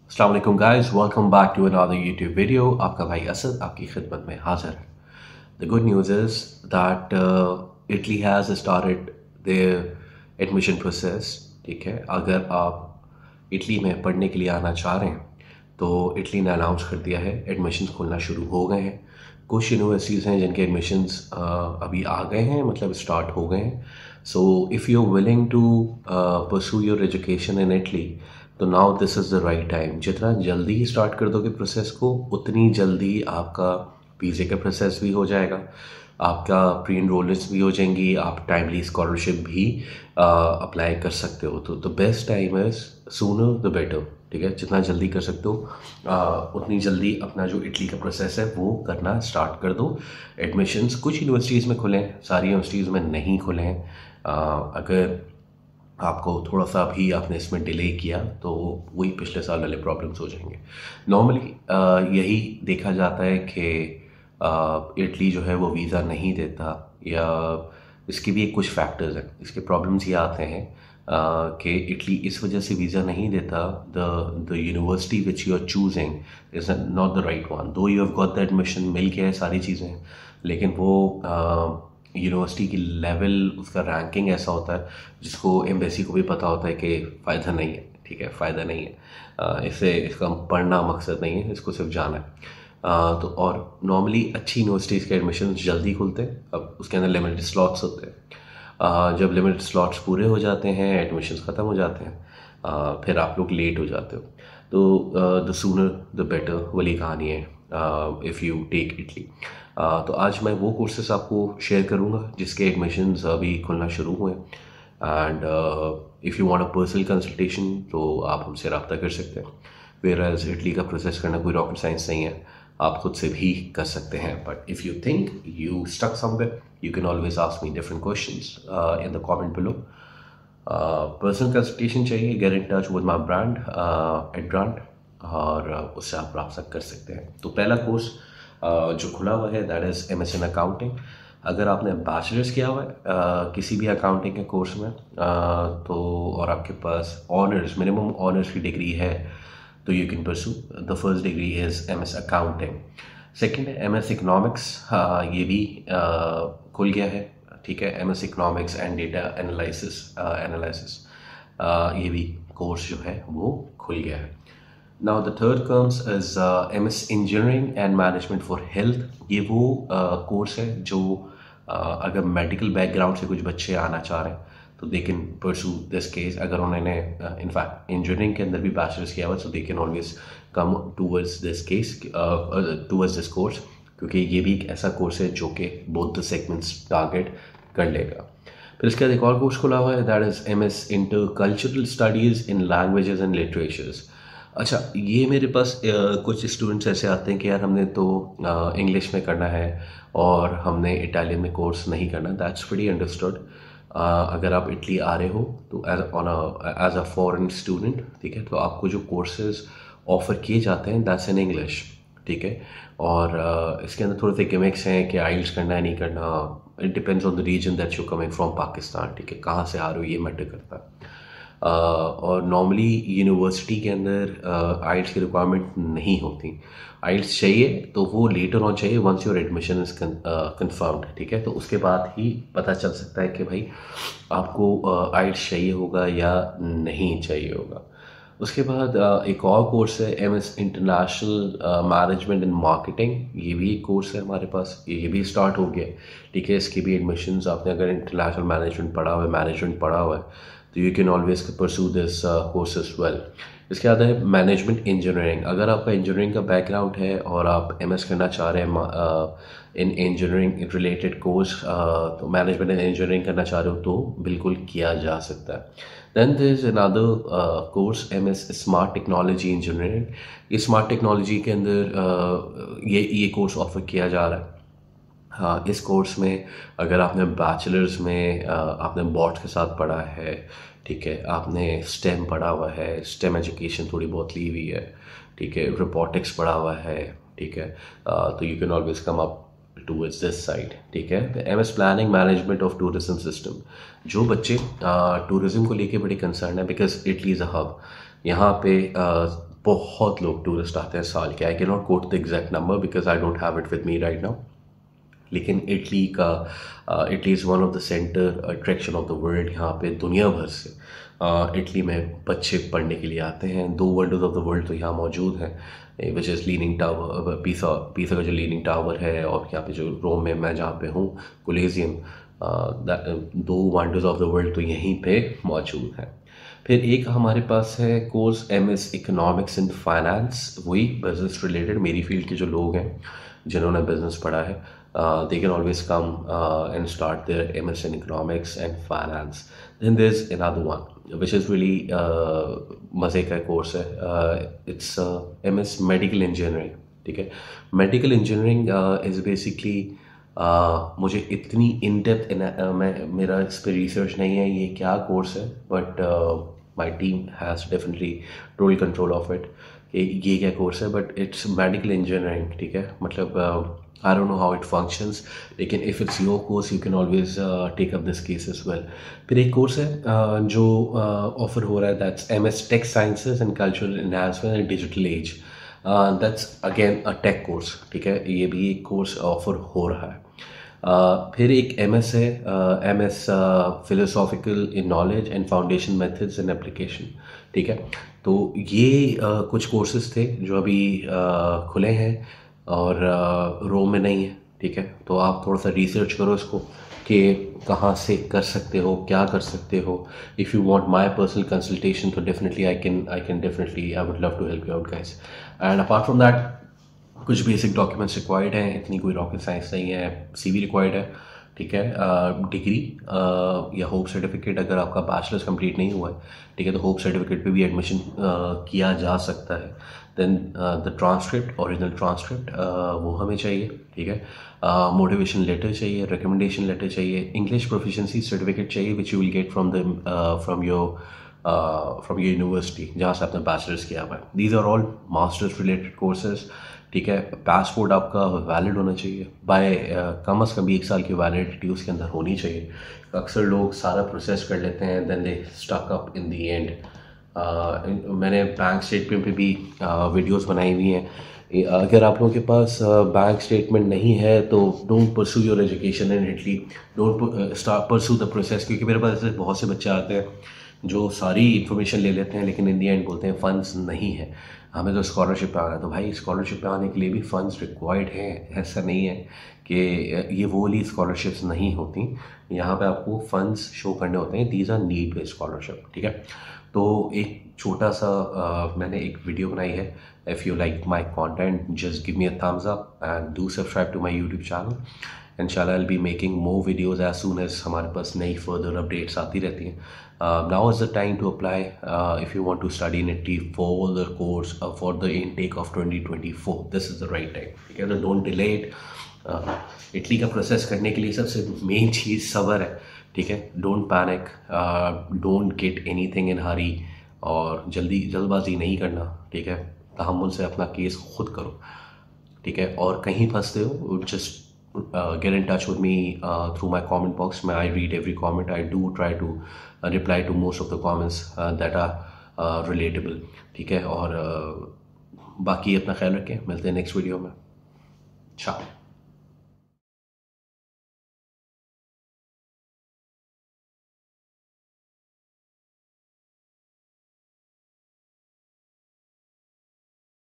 अस्सलाम वालेकुम guys, welcome back to another YouTube video. आपका भाई असद आपकी खिदमत में हाजिर है। The good news is that Italy has started their admission process. ठीक है, अगर आप इटली में पढ़ने के लिए आना चाह रहे हैं तो इटली ने अनाउंस कर दिया है एडमिशन्स खुलना शुरू हो गए हैं। कुछ यूनिवर्सिटीज़ हैं जिनके एडमिशन्स अभी आ गए हैं, मतलब स्टार्ट हो गए हैं। So if you are willing to pursue your education in Italy तो now this is the right time. जितना जल्दी ही स्टार्ट कर दोगे प्रोसेस को, उतनी जल्दी आपका वीज़े का प्रोसेस भी हो जाएगा, आपका प्री एनरोलमेंट्स भी हो जाएंगी, आप टाइमली स्कॉलरशिप भी अप्लाई कर सकते हो। तो the best time is sooner the better. ठीक है, जितना जल्दी कर सकते हो उतनी जल्दी अपना जो इटली का प्रोसेस है वो करना स्टार्ट कर दो। एडमिशन्स कुछ यूनिवर्सिटीज़ में खुले हैं, सारी यूनिवर्सिटीज़ में नहीं खुले हैं। अगर आपको थोड़ा सा भी आपने इसमें डिले किया तो वही पिछले साल वाले प्रॉब्लम्स हो जाएंगे। नॉर्मली यही देखा जाता है कि इटली जो है वो वीज़ा नहीं देता, या इसके भी कुछ फैक्टर्स हैं। इसके प्रॉब्लम्स ये आते हैं कि इटली इस वजह से वीज़ा नहीं देता, the university which you are choosing is not the right one. दो you have got the admission, मिल के है सारी चीज़ें, लेकिन वो यूनिवर्सिटी की लेवल, उसका रैंकिंग ऐसा होता है जिसको एम्बेसी को भी पता होता है कि फ़ायदा नहीं है। ठीक है, फ़ायदा नहीं है, इससे इसका पढ़ना मकसद नहीं है, इसको सिर्फ जाना है। तो और नॉर्मली अच्छी यूनिवर्सिटीज़ के एडमिशन जल्दी खुलते हैं। अब उसके अंदर लिमिटेड स्लॉट्स होते हैं। जब लिमिटेड स्लॉट्स पूरे हो जाते हैं, एडमिशन्स ख़त्म हो जाते हैं, फिर आप लोग लेट हो जाते हो। तो द सूनर द बेटर वाली कहानी है इफ़ यू टेक इटली। तो आज मैं वो कोर्सेस आपको शेयर करूँगा जिसके एडमिशन्स अभी खुलना शुरू हुए हैं। And if you want a personal consultation तो आप हमसे रब्ता कर सकते हैं। वेयर एज इटली का प्रोसेस करना कोई रॉकेट साइंस नहीं है, आप खुद से भी कर सकते हैं। But if you think you stuck somewhere, you can always ask me different questions in the comment below. Personal consultation चाहिए, get in touch with my brand at brand, और उससे आप रब्ता कर सकते हैं। तो पहला कोर्स जो खुला हुआ है that is MS in accounting. अगर आपने बैचलर्स किया हुआ है किसी भी अकाउंटिंग के कोर्स में, तो और आपके पास ऑनर्स, मिनिमम ऑनर्स की डिग्री है, तो you can pursue the first degree is MS accounting. Second है एमएस इकोनॉमिक्स, ये भी खुल गया है। ठीक है, MS economics and data analysis ये भी कोर्स जो है वो खुल गया है। Now the third comes is MS Engineering and Management for Health। ये वो कोर्स है जो अगर मेडिकल बैकग्राउंड से कुछ बच्चे आना चाह रहे हैं तो they can pursue this case. अगर उन्होंने इनफैक्ट इंजीनियरिंग के अंदर भी बैचलर्स किया हुआ so they can always come towards this case, towards this course, क्योंकि ये भी एक ऐसा कोर्स है जो कि बोथ द सेगमेंट्स टारगेट कर लेगा। फिर इसके बाद एक और कोर्स खुला हुआ है that is MS intercultural studies in languages and literatures. अच्छा, ये मेरे पास कुछ स्टूडेंट्स ऐसे आते हैं कि यार हमने तो इंग्लिश में करना है और हमने इटालियन में कोर्स नहीं करना। That's pretty understood. अगर आप इटली आ रहे हो तो एज अ फॉरेन स्टूडेंट, ठीक है, तो आपको जो कोर्सेज ऑफर किए जाते हैं दैट्स इन इंग्लिश। ठीक है, और इसके अंदर थोड़े से गिमिक्स हैं कि आइल्स करना है नहीं करना, it depends on the reason that you coming from Pakistan. ठीक है, कहाँ से आ रहे हो ये मैटर करता है। और नॉर्मली यूनिवर्सिटी के अंदर आइल्स की रिक्वायरमेंट नहीं होती। आइल्स चाहिए तो वो लेटर ऑन चाहिए once your admission is confirmed. ठीक है, तो उसके बाद ही पता चल सकता है कि भाई आपको आइल्स चाहिए होगा या नहीं चाहिए होगा। उसके बाद एक और कोर्स है MS international management and marketing. ये भी एक कोर्स है हमारे पास, ये भी स्टार्ट हो गया। ठीक है, इसके भी एडमिशन्स आपने अगर इंटरनेशनल मैनेजमेंट पढ़ा हुआ है, मैनेजमेंट पढ़ा हुआ है, तो you can always pursue this course as well. इसके बाद है मैनेजमेंट इंजीनियरिंग। अगर आपका इंजीनियरिंग का बैकग्राउंड है और आप MS करना चाह रहे हैं इन इंजीनियरिंग रिलेटेड कोर्स, तो मैनेजमेंट एंड इंजीनियरिंग करना चाह रहे हो तो बिल्कुल किया जा सकता है। Then there is another course MS smart technology engineering. ये स्मार्ट टेक्नोलॉजी के अंदर ये कोर्स ऑफर किया जा रहा है। हाँ, इस कोर्स में अगर आपने बैचलर्स में आपने बॉट के साथ पढ़ा है, ठीक है, आपने स्टेम पढ़ा हुआ है, स्टेम एजुकेशन थोड़ी बहुत ली हुई है, ठीक है, रोबोटिक्स पढ़ा हुआ है, ठीक है, तो you can always come up towards this side. ठीक है, MS planning management of tourism system. जो बच्चे टूरिज्म को लेके बड़े कंसर्न है, because Italy is a hub, यहाँ पे बहुत लोग टूरिस्ट आते हैं साल के। I can not quote the exact number because I don't have it with me right now. लेकिन Italy is one of the centre attraction of the world. यहाँ पे दुनिया भर से इटली में बच्चे पढ़ने के लिए आते हैं। 2 वंडर्स ऑफ द वर्ल्ड तो यहाँ मौजूद हैं, विच इज़ लीनिंग टावर, पीसा का जो लीनिंग टावर है, और यहाँ पे जो रोम में मैं जहाँ पे हूँ collegium, 2 wonders of the world तो यहीं पे मौजूद हैं। फिर एक हमारे पास है course MS economics and finance, वही बिजनेस रिलेटेड। मेरी फील्ड के जो लोग हैं जिन्होंने बिजनेस पढ़ा है, they can always come and start their MS in economics and finance. Then there's another one which is really मज़े का कोर्स है। it's MS medical engineering, ठीक है। medical engineering is basically मुझे इतनी इन डेप्थ मेरा इस पर रिसर्च नहीं है ये क्या कोर्स है, but my team has definitely total control of it कि ये क्या कोर्स है। बट इट्स मेडिकल इंजीनियरिंग, ठीक है। मतलब I don't know how it functions, लेकिन if it's your course you can always take up this case as well. फिर एक कोर्स है जो ऑफर हो रहा है, that's MS Tech Sciences and Cultural Enhancement and Digital Age. That's again a tech course, ठीक है। ये भी एक कोर्स ऑफर हो रहा है। फिर एक MS है, MS Philosophical in Knowledge and Foundation Methods and Application, ठीक है। तो ये कुछ कोर्सेज थे जो अभी खुले हैं और रोम में नहीं है, ठीक है। तो आप थोड़ा सा रिसर्च करो इसको कि कहाँ से कर सकते हो, क्या कर सकते हो। If you want my personal consultation तो definitely I would love to help you out guys. And apart from that कुछ बेसिक डॉक्यूमेंट्स रिक्वायर्ड हैं, इतनी कोई रॉकेट साइंस नहीं है। CV रिक्वायर्ड है, ठीक है। डिग्री या होप सर्टिफिकेट, अगर आपका बैचलर्स कंप्लीट नहीं हुआ है, ठीक है, तो होप सर्टिफिकेट पे भी एडमिशन किया जा सकता है। Then the transcript, original transcript वो हमें चाहिए, ठीक है। मोटिवेशन लेटर चाहिए, रिकमेंडेशन लेटर चाहिए, इंग्लिश प्रोफिशिएंसी सर्टिफिकेट चाहिए which you will get from your university जहाँ से आपने बैचलर्स किया हुआ है। These are all masters related courses, ठीक है। पासपोर्ट आपका वैलिड होना चाहिए, बाय कम अज़ कम 1 साल की वैलिडिटी उसके अंदर होनी चाहिए। अक्सर लोग सारा प्रोसेस कर लेते हैं, then they stuck up in the end. मैंने बैंक स्टेटमेंट पे भी वीडियोस बनाई हुई हैं। अगर आप लोगों के पास बैंक स्टेटमेंट नहीं है तो don't pursue your education in Italy, don't start pursue the process. क्योंकि मेरे पास ऐसे बहुत से बच्चे आते हैं जो सारी इन्फॉर्मेशन ले लेते हैं लेकिन इन दी एंड बोलते हैं फ़ंड्स नहीं है, हमें तो स्कॉलरशिप पे आना है। तो भाई स्कॉलरशिप पे आने के लिए भी फ़ंड्स रिक्वायर्ड हैं। ऐसा नहीं है कि ये वो वाली स्कॉलरशिप्स नहीं होती, यहाँ पे आपको फ़ंड्स शो करने होते हैं। These are need based scholarship, ठीक है। तो एक छोटा सा मैंने एक वीडियो बनाई है। If you like my content just give me a thumbs up and do subscribe to my YouTube channel. इंशाल्लाह I will be making more videos as soon as हमारे पास नई फर्दर अपडेट्स आती रहती हैं। Now is the time to apply if you want to study in Italy for the course for the intake of 2024। This is the right time, ठीक है। तो don't delay it. Italy का process करने के लिए सबसे मेन चीज़ सब्र है, ठीक है। Don't panic, don't get anything in hurry, और जल्दबाजी नहीं करना, ठीक है। तहम्मुल से अपना केस खुद करो, ठीक है। और कहीं फंसते हो just get in touch with me through my comment box. I read every comment. I do try to reply to most of the comments that are relatable, ठीक है। और बाकी अपना ख्याल रखें, मिलते हैं नेक्स्ट वीडियो में। ciao।